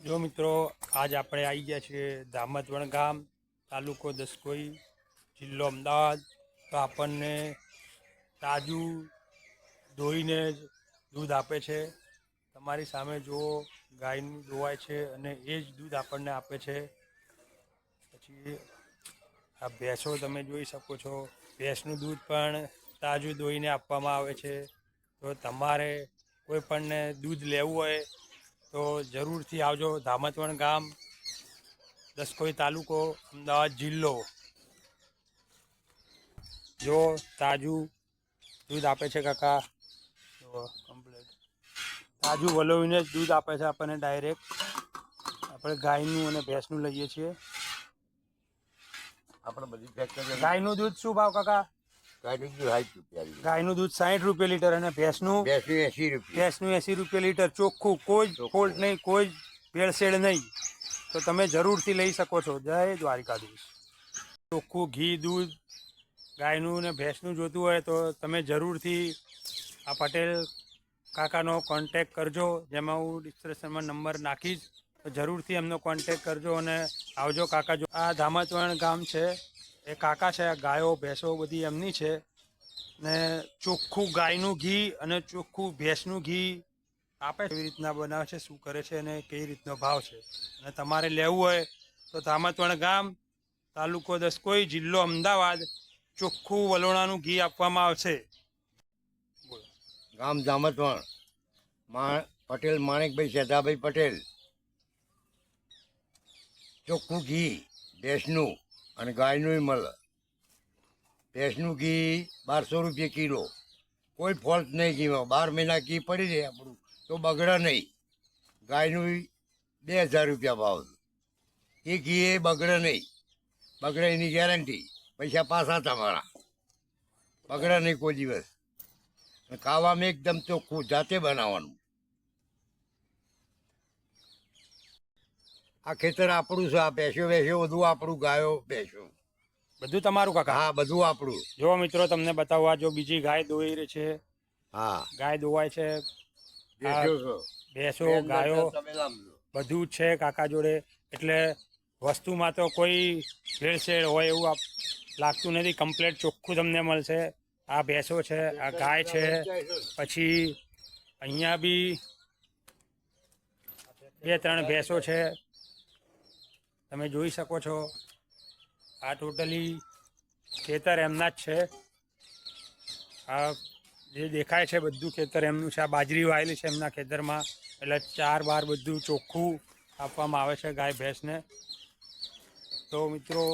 જો મિત્રો આજ આપણે આવી ગયા છીએ દામતવણ ગામ, તાલુકો દસકોઈ, જિલ્લો અમદાવાદ. તો આપણને તાજું દોઈને દૂધ આપે છે. તમારી સામે જુઓ ગાયનું દોવાય છે અને એ જ દૂધ આપણને આપે છે. પછી આ ભેંસો તમે જોઈ શકો છો, ભેંસનું દૂધ પણ તાજું દોઈને આપવામાં આવે છે. તો તમારે કોઈ પણને દૂધ લેવું હોય તો જરૂરથી આવજો. દામતવણ ગામ, દસકોઈ તાલુકો, અમદાવાદ જિલ્લો. જો તાજું દૂધ આપે છે કાકા, જો કમ્પ્લેટ તાજું વલોવીને જ દૂધ આપે છે આપણને ડાયરેક્ટ. આપણે ગાયનું અને ભેંસનું લઈએ છીએ. આપણે બધી ફેક્ટરી ગાયનું દૂધ શું ભાવ કાકા? ગાયનું દૂધ 60 રૂપિયા ગાયનું દૂધ 60 રૂપિયા લીટર અને ભેંસનું 80 રૂપિયા. ભેંસનું 80 રૂપિયા લીટર. ચોખ્ખું, કોઈ જ ફોલ્ટ નહીં, કોઈ જ ભેળસેળ નહીં. તો તમે જરૂરથી લઈ શકો છો. જય દ્વારિકાધીશ. ચોખ્ખું ઘી દૂધ ગાયનું અને ભેંસનું જોતું હોય તો તમે જરૂરથી આ પટેલ કાકાનો કોન્ટેક કરજો, જેમાં હું ડિસ્ક્રિપ્શનમાં નંબર નાખીશ. તો જરૂરથી એમનો કોન્ટેક કરજો અને આવજો કાકા. જો આ દામતવણ ગામ છે, એ કાકા છે. ગાયો ભેંસો બધી એમની છે ને ચોખ્ખું ગાયનું ઘી અને ચોખ્ખું ભેંસનું ઘી આપે. કેવી રીતના બનાવે છે, શું કરે છે અને કઈ રીતનો ભાવ છે. અને તમારે લેવું હોય તો દામતવણ ગામ, તાલુકો દસકોઈ, જિલ્લો અમદાવાદ. ચોખ્ખું વલોણાનું ઘી આપવામાં આવશે. ગામ દામતવણ, પટેલ માણેકભાઈ સેધાભાઈ પટેલ. ચોખ્ખું ઘી ભેંસનું અને ગાયનું મળે. ભેંસનું ઘી 1200 રૂપિયા કિલો. કોઈ ફોલ્ટ નહીં ઘીમાં. 12 મહિના ઘી પડી રહે આપણું તો બગડે નહીં. ગાયનું 2000 રૂપિયા ભાવ. એ ઘી એ બગડે નહીં. બગડે એની ગેરંટી. પૈસા પાછા તમારા. બગડે નહીં કોઈ દિવસ. ખાવામાં એકદમ ચોખ્ખું, જાતે બનાવવાનું. આ ખેતર આપણું છે. આ ભેંસો બધું આપણું, ગાયો ભેંસો બધું તમારું કાકા? હા, બધું આપણું. જો મિત્રો તમને બતાવવા, જો બીજી ગાય દોઈ રહી છે. હા, ગાય દોવાય છે, ભેંસો, ગાયો બધું જ છે કાકા જોડે. એટલે વસ્તુમાં તો કોઈ ભેળસેળ હોય એવું લાગતું નથી. કમ્પ્લેટ ચોખ્ખું તમને મળશે. આ ભેંસો છે, આ ગાય છે. પછી અહીંયા બી 2-3 ભેંસો છે, તમે જોઈ શકો છો. આ ટોટલી ખેતર એમના જ છે. આ જે દેખાય છે બધું ખેતર એમનું છે. આ બાજરી વાયેલી છે એમના ખેતરમાં. એટલે 4 બાર બધું ચોખ્ખું આપવામાં આવે છે ગાય ભેંસને. તો મિત્રો